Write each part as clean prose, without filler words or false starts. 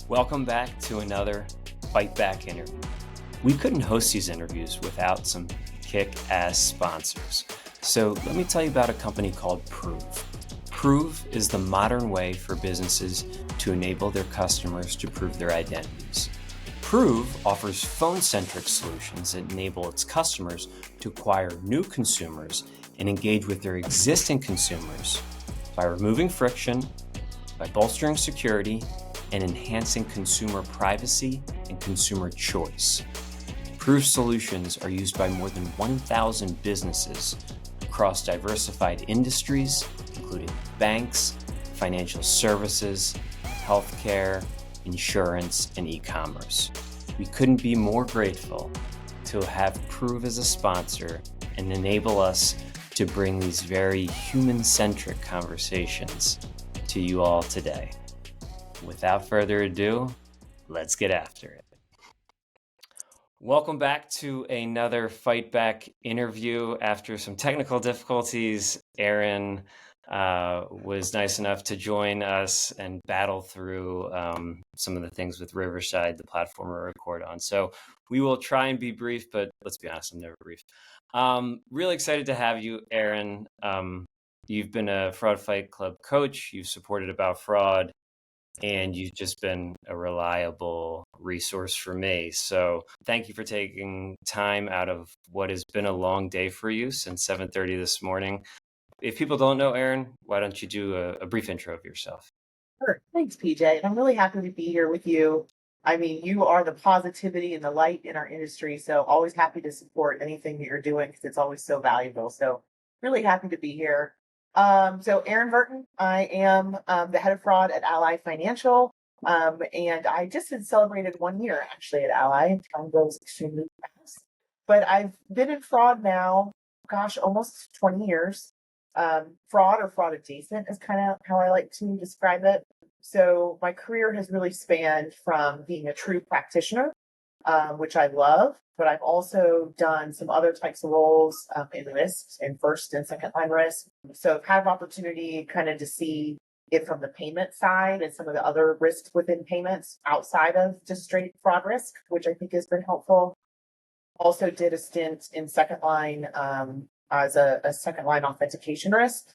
Welcome back to another Fight Back interview. We couldn't host these interviews without some kick-ass sponsors. So let me tell you about a company called Prove. Prove is the modern way for businesses to enable their customers to prove their identities. Prove offers phone-centric solutions that enable its customers to acquire new consumers and engage with their existing consumers by removing friction, by bolstering security, and enhancing consumer privacy and consumer choice. Prove solutions are used by more than 1,000 businesses across diversified industries, including banks, financial services, healthcare, insurance, and e-commerce. We couldn't be more grateful to have Prove as a sponsor and enable us to bring these very human-centric conversations to you all today. Without further ado, let's get after it. Welcome back to another Fight Back interview. After some technical difficulties, Erin was nice enough to join us and battle through some of the things with Riverside, the platform we record on. So we will try and be brief, but let's be honest, I'm never brief. Really excited to have you, Erin. You've been a Fraud Fight Club coach. You've supported About Fraud, and you've just been a reliable resource for me. So thank you for taking time out of what has been a long day for you since 7:30 this morning. If people don't know Erin, why don't you do a brief intro of yourself? Sure. Thanks, PJ. I'm really happy to be here with you. I mean, you are the positivity and the light in our industry. So always happy to support anything that you're doing because it's always so valuable. So really happy to be here. So Erin Vertin, I am the head of fraud at Ally Financial. And I just had celebrated 1 year actually at Ally. Time goes extremely fast. But I've been in fraud now, almost 20 years. Fraud or fraud adjacent is kind of how I like to describe it. So my career has really spanned from being a true practitioner, which I love, but I've also done some other types of roles in risks and first and second line risk. So I've had an opportunity kind of to see it from the payment side and some of the other risks within payments outside of just straight fraud risk, which I think has been helpful. Also did a stint in second line as a second line authentication risk.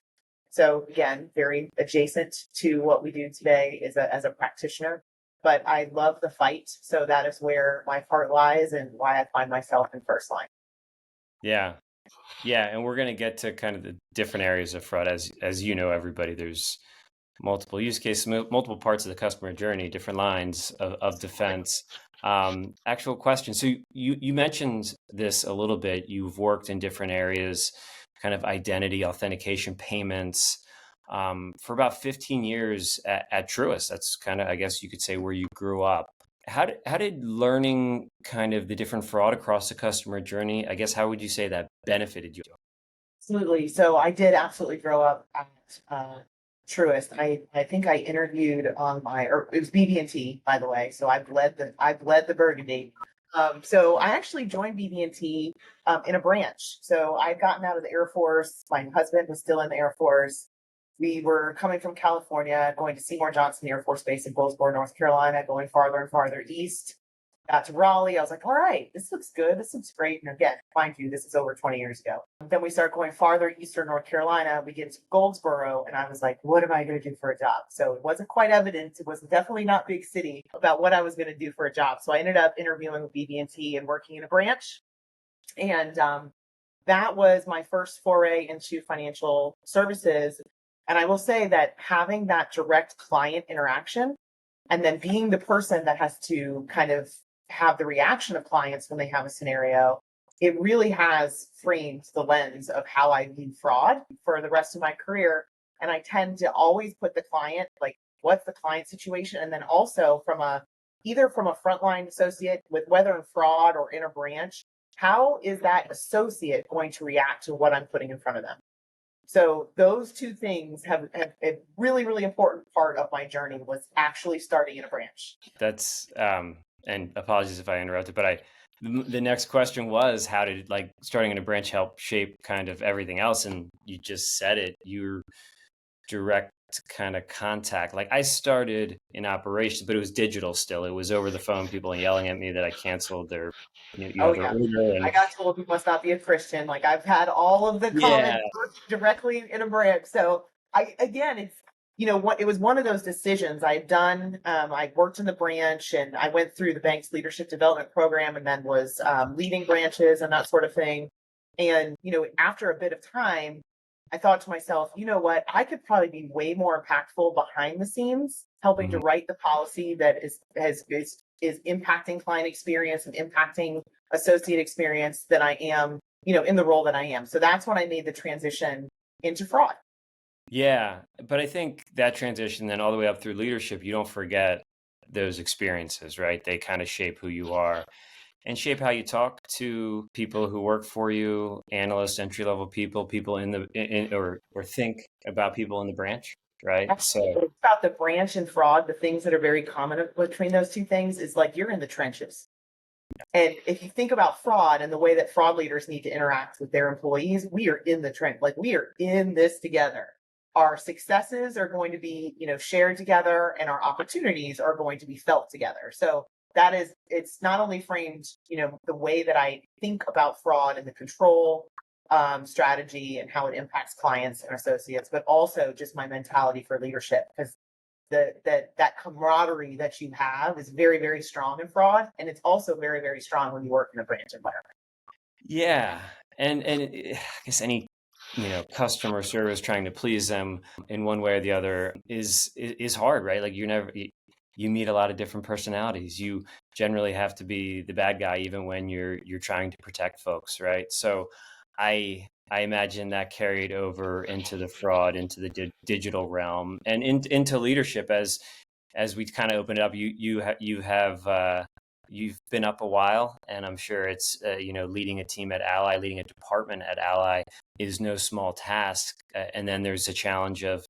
So again, very adjacent to what we do today as a practitioner. But I love the fight. So that is where my heart lies and why I find myself in first line. Yeah. And we're going to get to kind of the different areas of fraud. As you know, everybody, there's multiple use cases, multiple parts of the customer journey, different lines of defense. Actual question. So you mentioned this a little bit. You've worked in different areas, kind of identity, authentication, payments, for about 15 years at Truist. That's kind of, I guess you could say, where you grew up. How did learning kind of the different fraud across the customer journey, I guess, how would you say that benefited you? Absolutely. So I did absolutely grow up at Truist. I think I interviewed on it was BB&T, by the way. So I've led the Burgundy. So I actually joined BB&T in a branch. So I'd gotten out of the Air Force. My husband was still in the Air Force. We were coming from California, going to Seymour Johnson Air Force Base in Goldsboro, North Carolina, going farther and farther east. Got to Raleigh. I was like, all right, this looks good. This looks great. And again, mind you, this is over 20 years ago. Then we start going farther eastern North Carolina. We get to Goldsboro, and I was like, what am I going to do for a job? So it wasn't quite evident. It was definitely not big city about what I was going to do for a job. So I ended up interviewing with BB&T and working in a branch. And that was my first foray into financial services. And I will say that having that direct client interaction and then being the person that has to kind of have the reaction of clients when they have a scenario, it really has framed the lens of how I view fraud for the rest of my career. And I tend to always put the client, like, what's the client situation? And then also either from a frontline associate with whether in fraud or in a branch, how is that associate going to react to what I'm putting in front of them? So those two things have a really, really important part of my journey was actually starting in a branch. That's, and apologies if I interrupted, but the next question was, how did starting in a branch help shape kind of everything else? And you just said it, your direct direct kind of contact. Like I started in operations, but it was digital still. It was over the phone, people yelling at me that I canceled their, you know, Oh their yeah. order. I And got told you must not be a Christian. Like I've had all of the yeah, comments directly in a branch. So again, it's, what, it was one of those decisions I had done. I worked in the branch and I went through the bank's leadership development program and then was leading branches and that sort of thing. And, after a bit of time, I thought to myself, you know what, I could probably be way more impactful behind the scenes, helping to mhm. write the policy that is impacting client experience and impacting associate experience than I am, in the role that I am. So that's when I made the transition into fraud. Yeah, but I think that transition then all the way up through leadership, you don't forget those experiences, right? They kind of shape who you are and shape how you talk to people who work for you, analysts, entry level people, people or think about people in the branch, right? So Absolutely. It's about the branch and fraud, the things that are very common between those two things is like you're in the trenches. And if you think about fraud and the way that fraud leaders need to interact with their employees, we are in the trench, like we are in this together. Our successes are going to be, shared together and our opportunities are going to be felt together. So it's not only framed, the way that I think about fraud and the control strategy and how it impacts clients and associates, but also just my mentality for leadership. Because that camaraderie that you have is very, very strong in fraud, and it's also very, very strong when you work in a branch environment. yeah, I guess any customer service trying to please them in one way or the other is hard, right? Like you meet a lot of different personalities. You generally have to be the bad guy even when you're trying to protect folks, right? So I imagine that carried over into the fraud, into the digital realm, and into leadership as we kind of open it up. You have you've been up a while, and I'm sure it's leading a team at Ally, leading a department at Ally is no small task. And then there's a challenge of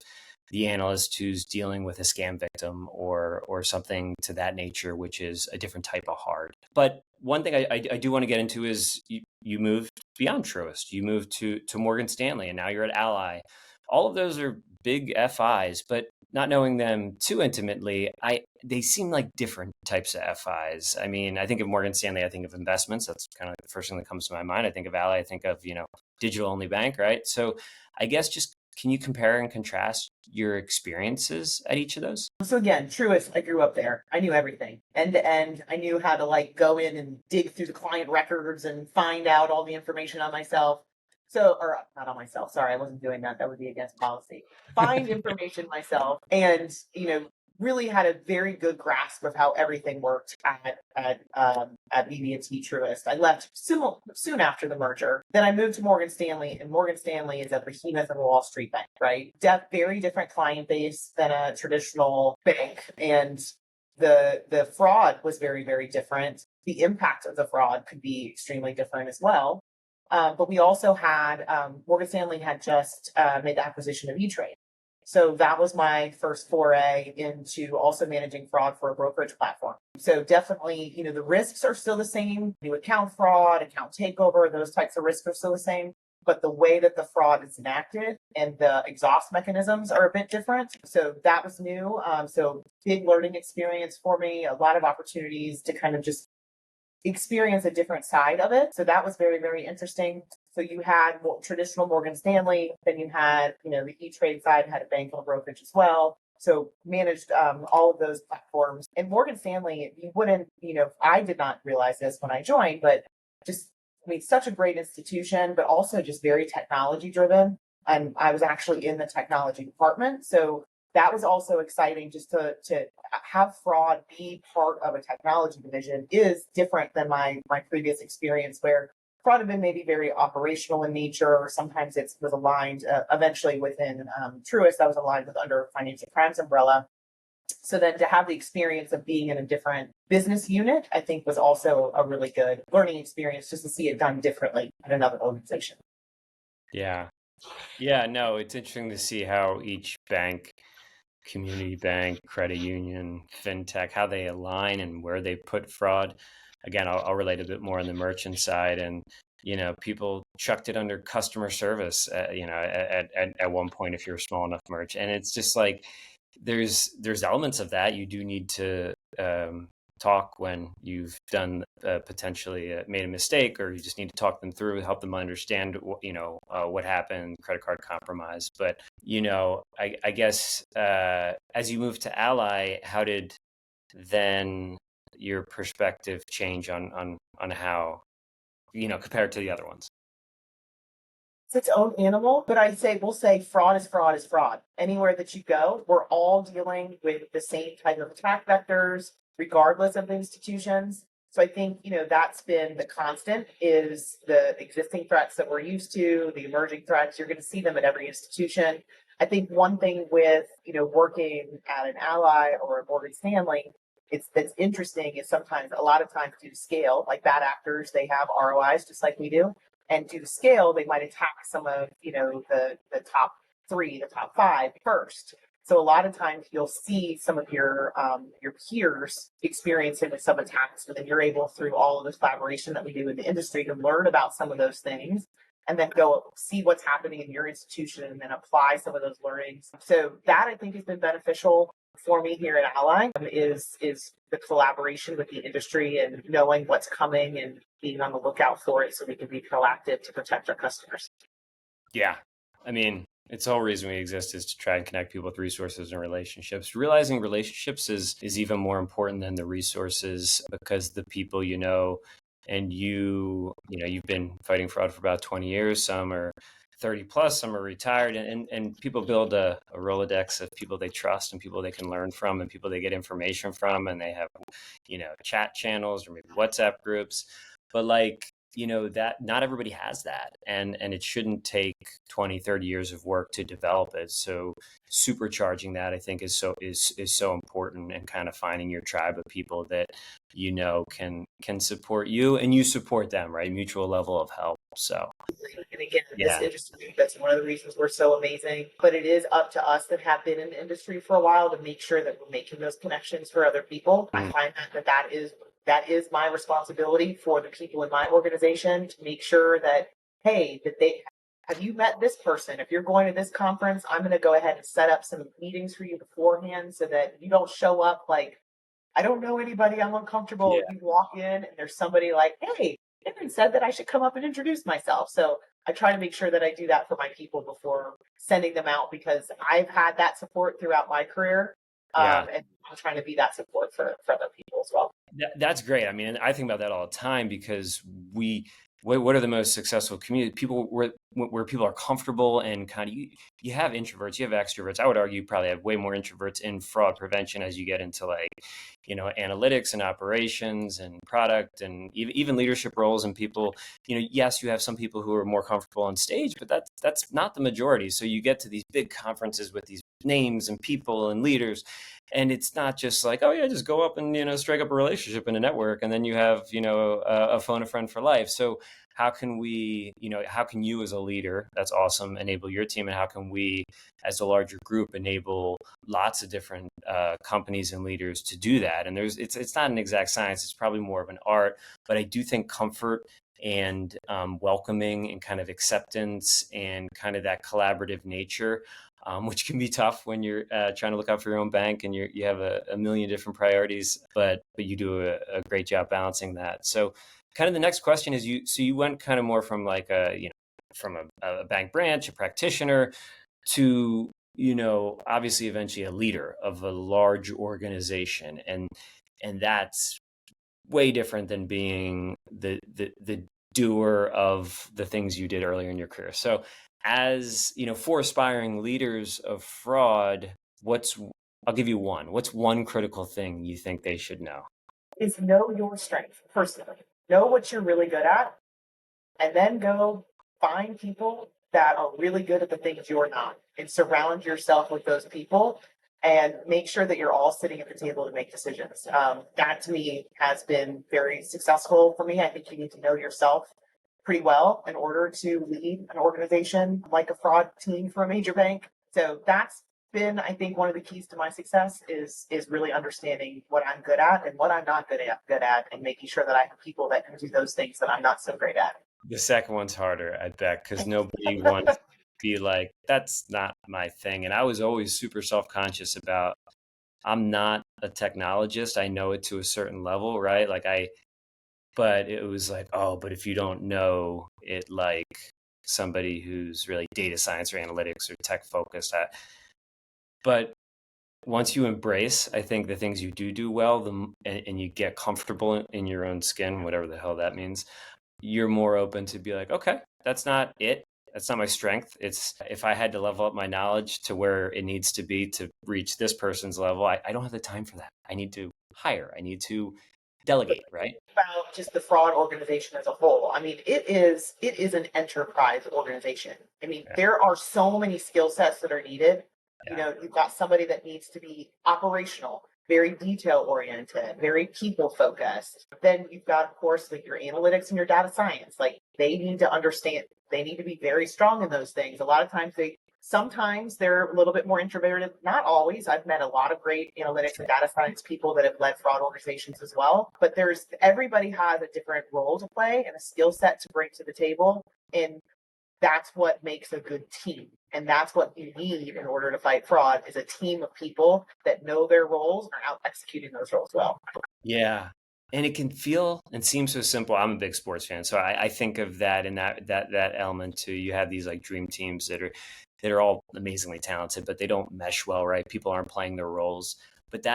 the analyst who's dealing with a scam victim or something to that nature, which is a different type of hard. But one thing I do want to get into is you moved beyond Truist. You moved to Morgan Stanley, and now you're at Ally. All of those are big FIs, but not knowing them too intimately, they seem like different types of FIs. I mean, I think of Morgan Stanley, I think of investments. That's kind of the first thing that comes to my mind. I think of Ally, I think of, digital only bank, right? So I guess just can you compare and contrast your experiences at each of those? So again, Truist, I grew up there. I knew everything end to end. I knew how to like go in and dig through the client records and find out all the information on myself. So, or not on myself. Sorry, I wasn't doing that. That would be against policy. Find information myself, and really had a very good grasp of how everything worked at BB&T Truist. I left soon after the merger. Then I moved to Morgan Stanley, and Morgan Stanley is a behemoth of a Wall Street bank, right? Very different client base than a traditional bank, and the fraud was very, very different. The impact of the fraud could be extremely different as well. But we also had Morgan Stanley had just made the acquisition of E-Trade. So that was my first foray into also managing fraud for a brokerage platform. So definitely, the risks are still the same. New account fraud, account takeover, those types of risks are still the same. But the way that the fraud is enacted and the exhaust mechanisms are a bit different. So that was new. So big learning experience for me, a lot of opportunities to kind of just experience a different side of it. So that was very, very interesting. So you had more traditional Morgan Stanley, then you had, the E-Trade side had a bank and a brokerage as well. So managed all of those platforms. And Morgan Stanley, you wouldn't, I did not realize this when I joined, but just, such a great institution, but also just very technology driven. And I was actually in the technology department. So that was also exciting just to have fraud be part of a technology division is different than my previous experience where fraud had been maybe very operational in nature, or sometimes it was aligned eventually within Truist, I was aligned with under financial crimes umbrella. So then to have the experience of being in a different business unit, I think was also a really good learning experience just to see it done differently at another organization. Yeah. Yeah, no, it's interesting to see how each bank, community bank, credit union, fintech, how they align and where they put fraud. Again, I'll relate a bit more on the merchant side. And people chucked it under customer service, at one point if you're a small enough merch. And it's just like, there's elements of that. You do need to talk when you've done potentially made a mistake, or you just need to talk them through, help them understand what happened, credit card compromise. But I guess as you move to Ally, how did then your perspective change on how, compared to the other ones? It's its own animal, but we'll say fraud is fraud is fraud. Anywhere that you go, we're all dealing with the same type of attack vectors, regardless of the institutions. So I think, that's been the constant, is the existing threats that we're used to, the emerging threats. You're going to see them at every institution. I think one thing with, working at an Ally or a Morgan Stanley, that's interesting is sometimes, a lot of times, due to scale, like bad actors, they have ROIs just like we do. And due to scale, they might attack some of, the top three, the top five first. So a lot of times you'll see some of your peers experiencing some attacks, but then you're able, through all of this collaboration that we do in the industry, to learn about some of those things and then go see what's happening in your institution and then apply some of those learnings. So that, I think, has been beneficial for me here at Ally, is the collaboration with the industry and knowing what's coming and being on the lookout for it so we can be proactive to protect our customers. Yeah. I mean, it's the whole reason we exist, is to try and connect people with resources and relationships. Realizing relationships is even more important than the resources, because the people and you've been fighting fraud for about 20 years. Some are 30 plus, some are retired, and people build a Rolodex of people they trust and people they can learn from and people they get information from, and they have, chat channels or maybe WhatsApp groups. But that not everybody has that, and it shouldn't take 20, 30 years of work to develop it. So supercharging that, I think, is so important, and kind of finding your tribe of people that can support you and you support them, right? Mutual level of help. So And again, yeah. this industry, that's one of the reasons we're so amazing. But it is up to us that have been in the industry for a while to make sure that we're making those connections for other people. I find that is my responsibility for the people in my organization, to make sure that, hey, have you met this person? If you're going to this conference, I'm going to go ahead and set up some meetings for you beforehand so that you don't show up like, I don't know anybody, I'm uncomfortable. Yeah. You walk in and there's somebody like, hey, Erin said that I should come up and introduce myself. So I try to make sure that I do that for my people before sending them out, because I've had that support throughout my career. Yeah. And I'm trying to be that support for other people as well. That's great. I mean, I think about that all the time, because what are the most successful community people where people are comfortable, and kind of, you have introverts, you have extroverts. I would argue you probably have way more introverts in fraud prevention as you get into analytics and operations and product and even leadership roles. And people, yes, you have some people who are more comfortable on stage, but that's not the majority. So you get to these big conferences with these names and people and leaders, and it's not just like, oh yeah, just go up and strike up a relationship in a network, and then you have a phone a friend for life. So how can you as a leader, that's awesome, enable your team, and how can we as a larger group enable lots of different companies and leaders to do that? And it's not an exact science, it's probably more of an art, but I do think comfort and welcoming and kind of acceptance and kind of that collaborative nature, which can be tough when you're trying to look out for your own bank and you have a million different priorities, but you do a great job balancing that. So kind of the next question is, you went kind of more from from a bank branch, a practitioner, to obviously eventually a leader of a large organization, and that's way different than being the doer of the things you did earlier in your career. So as for aspiring leaders of fraud, I'll give you one. What's one critical thing you think they should know? Is know your strength personally. Know what you're really good at, and then go find people that are really good at the things you're not, and surround yourself with those people, and make sure that you're all sitting at the table to make decisions. That to me has been very successful for me. I think you need to know yourself pretty well in order to lead an organization like a fraud team for a major bank. So that's been, I think, one of the keys to my success is really understanding what I'm good at and what I'm not good at, and making sure that I have people that can do those things that I'm not so great at. The second one's harder, I bet, because nobody wants to be like, that's not my thing. And I was always super self-conscious about, I'm not a technologist. I know it to a certain level, right? But it was like, oh, but if you don't know it like somebody who's really data science or analytics or tech focused, but once you embrace, I think the things you do well, and you get comfortable in your own skin, whatever the hell that means, you're more open to be like, okay, that's not it. That's not my strength. It's if I had to level up my knowledge to where it needs to be to reach this person's level, I don't have the time for that. I need to hire. I need to delegate, right? About just the fraud organization as a whole. I mean, it is an enterprise organization. I mean, Yeah. there are so many skill sets that are needed. You Yeah. know, you've got somebody that needs to be operational, very detail oriented, very people focused. Then you've got, of course, like your analytics and your data science. Like they need to understand, they need to be very strong in those things. A lot of times sometimes they're a little bit more introverted. Not always. I've met a lot of great analytics and Sure. data science people that have led fraud organizations as well. But everybody has a different role to play and a skill set to bring to the table. And that's what makes a good team. And that's what you need in order to fight fraud is a team of people that know their roles and are out executing those roles well. Yeah. And it can feel and seem so simple. I'm a big sports fan, so I think of that and that element too. You have these like dream teams that are all amazingly talented, but they don't mesh well, right? People aren't playing their roles. But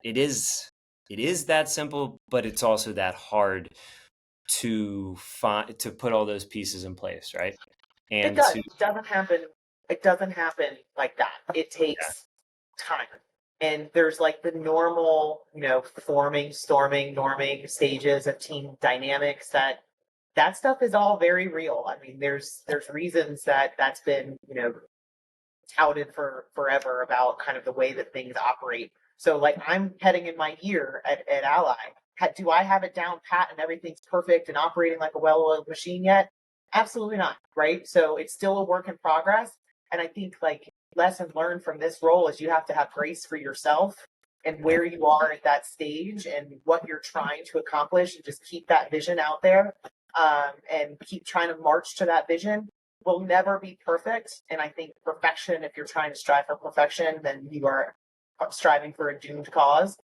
it is it is that simple, but it's also that hard to put all those pieces in place, right? It And does. to It doesn't happen like that. It yeah, takes time. And there's like the normal, forming, storming, norming stages of team dynamics that stuff is all very real. I mean, there's reasons that's been, touted for forever about kind of the way that things operate. So like I'm heading in my year at Ally. Do I have it down pat and everything's perfect and operating like a well-oiled machine yet? Absolutely not, right? So it's still a work in progress. And I think like lesson learned from this role is you have to have grace for yourself and yeah, where you are at that stage and what you're trying to accomplish and just keep that vision out there and keep trying to march to that vision will never be perfect. And I think perfection, if you're trying to strive for perfection, then you are striving for a doomed cause.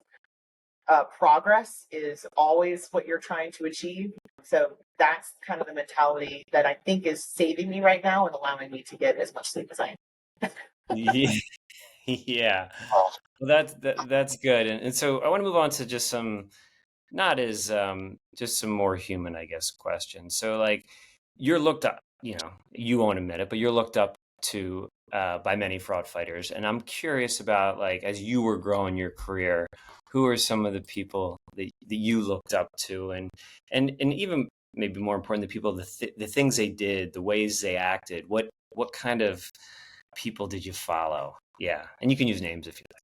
Progress is always what you're trying to achieve. So that's kind of the mentality that I think is saving me right now and allowing me to get as much sleep as I am. yeah. Yeah. Well, that's good. And so I want to move on to just some not as just some more human, I guess, questions. So like you're looked up, you won't admit it, but you're looked up to by many fraud fighters. And I'm curious about like as you were growing your career, who are some of the people that you looked up to and even maybe more important, the people, the things they did, the ways they acted, what kind of people did you follow? Yeah. And you can use names if you like.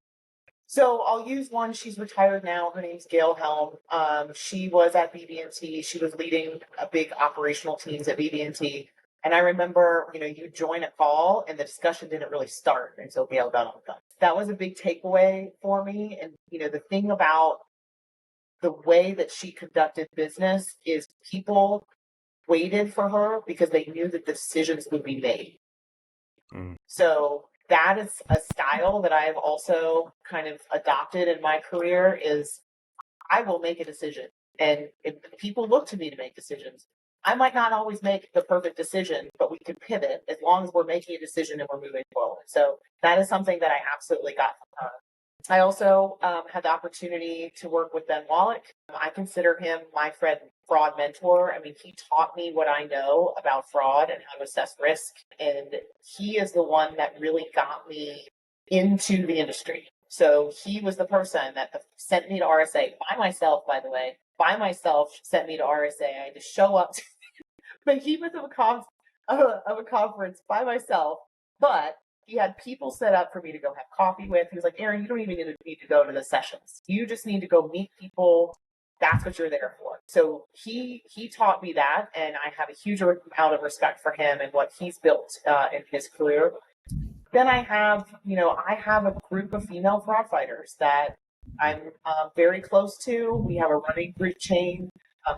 So I'll use one. She's retired now. Her name's Gail Helm. She was at BB&T. She was leading a big operational teams at BB&T. And I remember, you join a call and the discussion didn't really start until Gail got on the phone. That was a big takeaway for me. And, the thing about the way that she conducted business is people waited for her because they knew that the decisions would be made. Mm. So that is a style that I've also kind of adopted in my career is I will make a decision. And if people look to me to make decisions, I might not always make the perfect decision, but we can pivot as long as we're making a decision and we're moving forward. So that is something that I absolutely got from her. I also had the opportunity to work with Ben Wallach. I consider him my fraud mentor. I mean, he taught me what I know about fraud and how to assess risk. And he is the one that really got me into the industry. So he was the person that sent me to RSA by myself, by the way, by myself, sent me to RSA. I had to show up, but he was of a conference by myself, but he had people set up for me to go have coffee with. He was like, Erin, you don't even need to go to the sessions. You just need to go meet people. That's what you're there for. So he taught me that, and I have a huge amount of respect for him and what he's built in his career. Then I have a group of female fraud fighters that I'm very close to. We have a running group chain.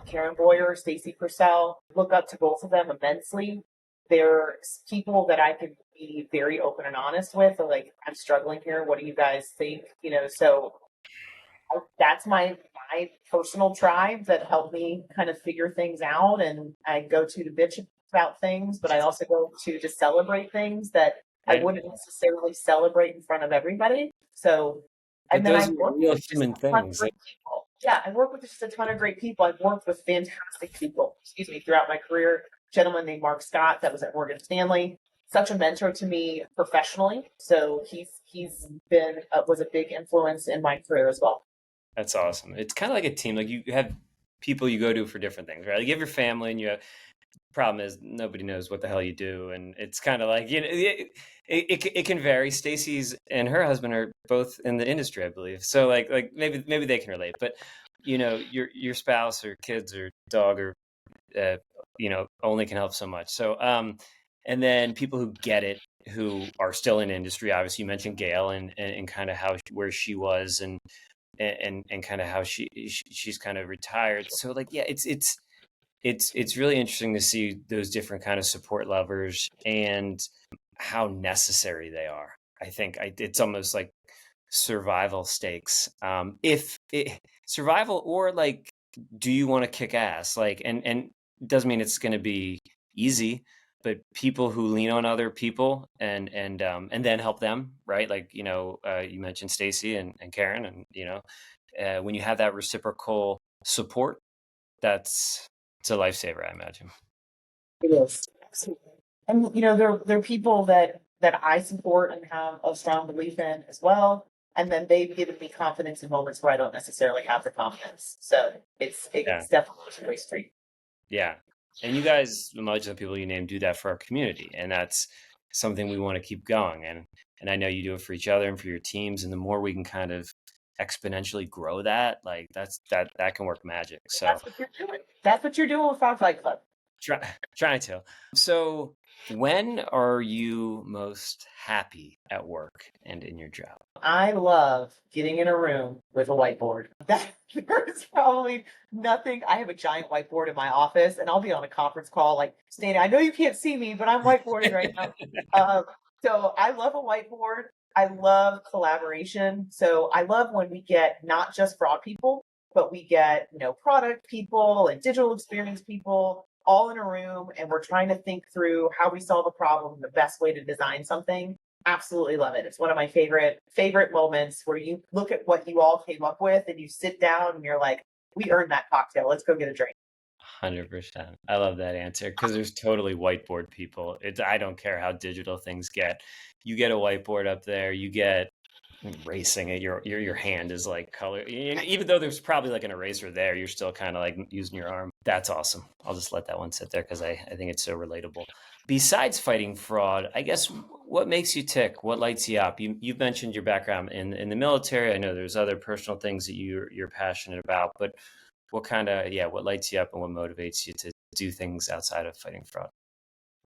Karen Boyer, Stacy Purcell. Look up to both of them immensely. They're people that I can be very open and honest with. So, like, I'm struggling here. What do you guys think? So that's my personal tribe that helped me kind of figure things out. And I go to bitch about things, but I also go to celebrate things that I And wouldn't necessarily celebrate in front of everybody. So, but and then I those are work real with just human a ton of things. great people. Yeah, I work with just a ton of great people. I've worked with fantastic people, throughout my career. A gentleman named Mark Scott that was at Morgan Stanley, such a mentor to me professionally. So he's been was a big influence in my career as well. That's awesome. It's kind of like a team. Like you have people you go to for different things, right? Like you have your family, and you have problem is nobody knows what the hell you do, and it's kind of like it can vary. Stacy's and her husband are both in the industry, I believe. So like maybe they can relate, but your spouse or kids or dog or uh, only can help so much. So and then people who get it, who are still in industry. Obviously, you mentioned Gail and kind of how where she was and kind of how she's kind of retired. So like yeah, it's really interesting to see those different kind of support levers and how necessary they are. I think it's almost like survival stakes. If survival or like, do you want to kick ass? Like, and it doesn't mean it's going to be easy, but people who lean on other people and then help them, right? Like you mentioned Stacy and Karen, and when you have that reciprocal support, it's a lifesaver, I imagine. It is. Absolutely. And they're people that I support and have a strong belief in as well. And then they've given me confidence in moments where I don't necessarily have the confidence. So Yeah. it's definitely a two-way street. Yeah. And you guys, much of the people you name, do that for our community. And that's something we want to keep going. And I know you do it for each other and for your teams. And the more we can kind of exponentially grow that, like that can work magic. So That's what you're doing. That's what you're doing with Frog Fight Club. trying to. So when are you most happy at work and in your job? I love getting in a room with a whiteboard. There's probably nothing. I have a giant whiteboard in my office, and I'll be on a conference call like, Stan, I know you can't see me, but I'm whiteboarding right now. Um, so I love a whiteboard. I love collaboration. So I love when we get not just fraud people, but we get, product people and digital experience people all in a room, and we're trying to think through how we solve a problem, the best way to design something. Absolutely love it. It's one of my favorite moments where you look at what you all came up with and you sit down and you're like, we earned that cocktail. Let's go get a drink. 100%. I love that answer because there's totally whiteboard people. I don't care how digital things get. You get a whiteboard up there, you get erasing it. Your hand is like color. Even though there's probably like an eraser there, you're still kind of like using your arm. That's awesome. I'll just let that one sit there because I think it's so relatable. Besides fighting fraud, I guess what makes you tick? What lights you up? You've mentioned your background in the military. I know there's other personal things that you're passionate about, but what lights you up and what motivates you to do things outside of fighting fraud?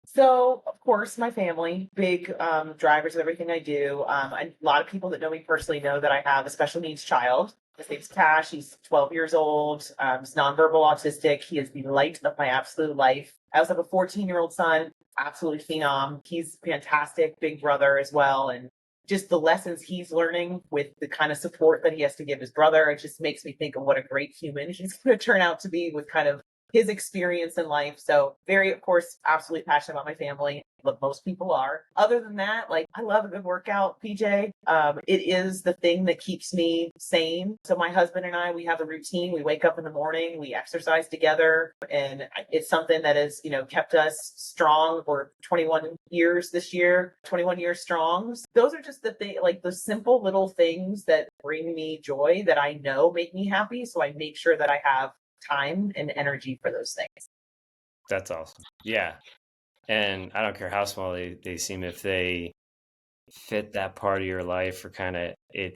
So, of course, my family, big drivers of everything I do. A lot of people that know me personally know that I have a special needs child. His name's Cash. He's 12 years old. He's nonverbal autistic. He is the light of my absolute life. I also have a 14-year-old son, absolutely phenom. He's fantastic, big brother as well. And just the lessons he's learning with the kind of support that he has to give his brother, it just makes me think of what a great human he's going to turn out to be with kind of his experience in life. So very, of course, absolutely passionate about my family. But most people are. Other than that, like I love a good workout, PJ. It is the thing that keeps me sane. So my husband and I, we have a routine. We wake up in the morning, we exercise together, and it's something that has, kept us strong. We're 21 years this year, 21 years strong. So those are just the thing, like the simple little things that bring me joy that I know make me happy. So I make sure that I have time and energy for those things. That's awesome. Yeah. And I don't care how small they seem, if they fit that part of your life or kind of it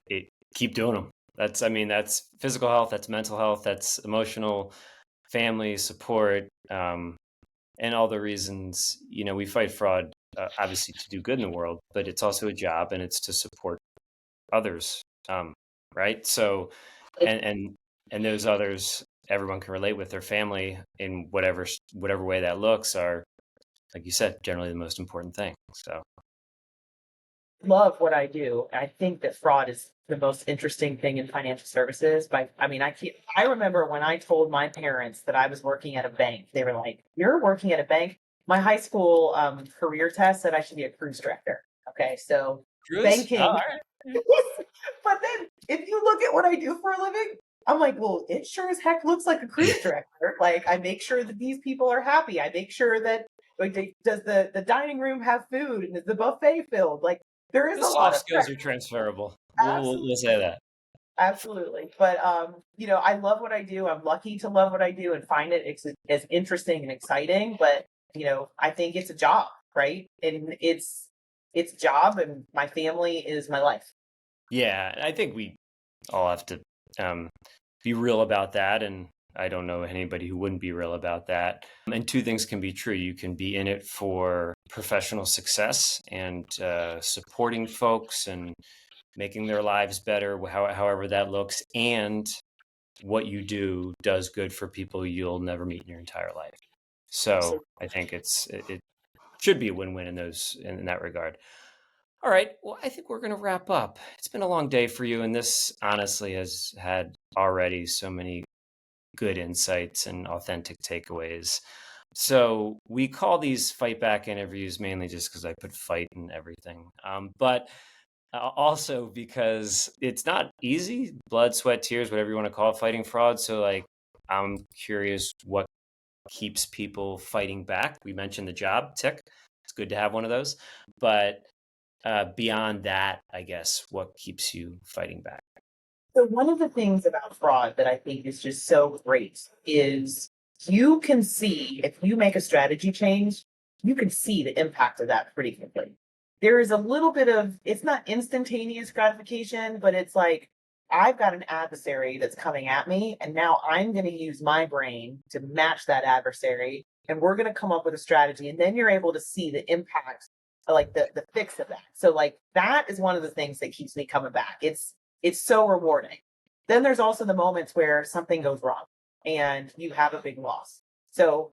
keep doing them. That's physical health, that's mental health, that's emotional, family support, and all the reasons, we fight fraud, obviously to do good in the world, but it's also a job and it's to support others. Right. So, and those others everyone can relate with, their family in whatever way that looks, are, like you said, generally the most important thing. So Love what I do. I think that fraud is the most interesting thing in financial services. I remember when I told my parents that I was working at a bank, they were like, "You're working at a bank?" My high school career test said I should be a cruise director. Okay, so cruise. Oh, all banking. right. But then if you look at what I do for a living, I'm like, well, it sure as heck looks like a cruise director. Like I make sure that these people are happy. I make sure that does the dining room have food and is the buffet filled? Like there is The a lot soft of skills are transferable. We'll absolutely, say that. absolutely. But I love what I do. I'm lucky to love what I do and find it as interesting and exciting. But I think it's a job, right? And it's a job, and my family is my life. Yeah, I think we all have to um, be real about that. And I don't know anybody who wouldn't be real about that. And two things can be true. You can be in it for professional success and supporting folks and making their lives better, however that looks. And what you do does good for people you'll never meet in your entire life. So I think it should be a win-win in that regard. All right. Well, I think we're going to wrap up. It's been a long day for you, and this honestly has had already so many good insights and authentic takeaways. So we call these fight back interviews mainly just because I put fight in everything, but also because it's not easy. Blood, sweat, tears, whatever you want to call it, fighting fraud. So like, I'm curious what keeps people fighting back. We mentioned the job tick. It's good to have one of those, but beyond that, I guess, what keeps you fighting back? So one of the things about fraud that I think is just so great is you can see if you make a strategy change, you can see the impact of that pretty quickly. There is a little bit of it's not instantaneous gratification, but it's like I've got an adversary that's coming at me, and now I'm going to use my brain to match that adversary, and we're going to come up with a strategy, and then you're able to see the impact, like the fix of that. So like that is one of the things that keeps me coming back. It's so rewarding. Then there's also the moments where something goes wrong and you have a big loss. So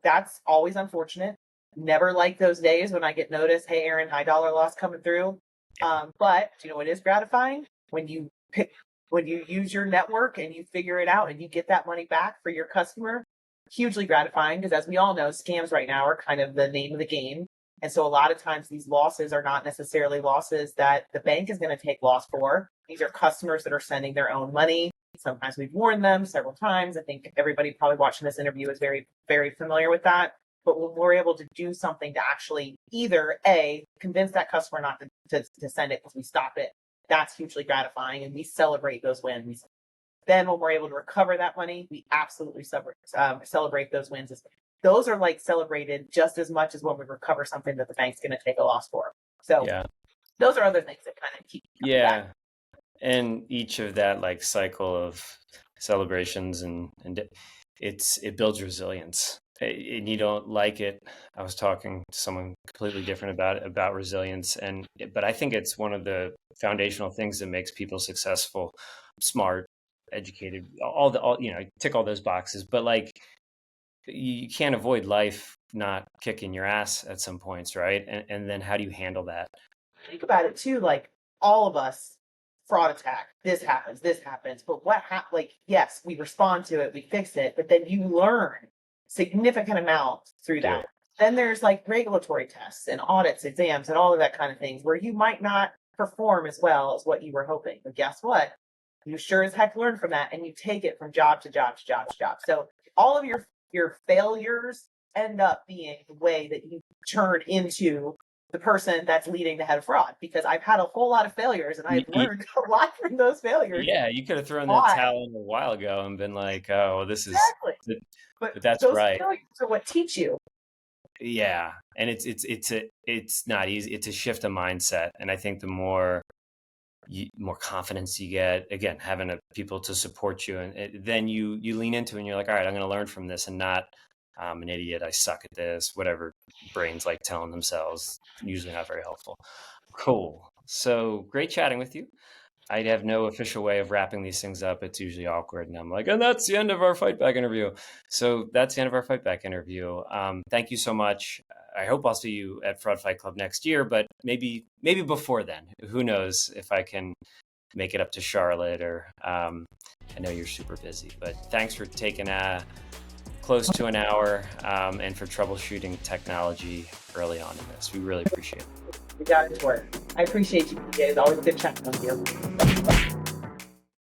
that's always unfortunate. Never like those days when I get noticed, hey, Erin, high dollar loss coming through. But it is gratifying when when you use your network and you figure it out and you get that money back for your customer. Hugely gratifying because, as we all know, scams right now are kind of the name of the game. And so a lot of times these losses are not necessarily losses that the bank is going to take loss for. These are customers that are sending their own money. Sometimes we've warned them several times. I think everybody probably watching this interview is very, very familiar with that. But when we're able to do something to actually either A, convince that customer not to send it because we stop it, that's hugely gratifying. And we celebrate those wins. Then when we're able to recover that money, we absolutely celebrate those wins. Those are like celebrated just as much as when we recover something that the bank's going to take a loss for. So Yeah. those are other things that kind of keep coming back. Yeah. And each of that like cycle of celebrations and it builds resilience. And you don't like it. I was talking to someone completely different about resilience, but I think it's one of the foundational things that makes people successful, smart, educated, all tick all those boxes. But like you can't avoid life not kicking your ass at some points, right? And then how do you handle that? Think about it too, like all of us, fraud attack, this happens. But like, yes, we respond to it, we fix it, but then you learn significant amounts through Yeah. that. Then there's like regulatory tests and audits, exams, and all of that kind of things where you might not perform as well as what you were hoping. But guess what? You sure as heck learn from that and you take it from job to job to job to job. So all of your failures end up being the way that you turn into the person that's leading the head of fraud, because I've had a whole lot of failures and I've learned a lot from those failures. Yeah, you could have thrown that Why? towel in a while ago and been like, "Oh, this is," Exactly. But but that's those right. failures are what teach you. Yeah, and it's not easy. It's a shift of mindset, and I think the more more confidence you get, again, having people to support you, and then you lean into it and you're like, all right, I'm going to learn from this, and not I'm an idiot, I suck at this, whatever brains like telling themselves. Usually not very helpful. Cool. So great chatting with you. I have no official way of wrapping these things up. It's usually awkward. And I'm like, and that's the end of our Fight Back interview. So that's the end of our Fight Back interview. Thank you so much. I hope I'll see you at Fraud Fight Club next year, but maybe before then. Who knows if I can make it up to Charlotte, or I know you're super busy. But thanks for taking close to an hour and for troubleshooting technology early on in this. We really appreciate it. We got it to work. I appreciate you. It's always good chatting with you.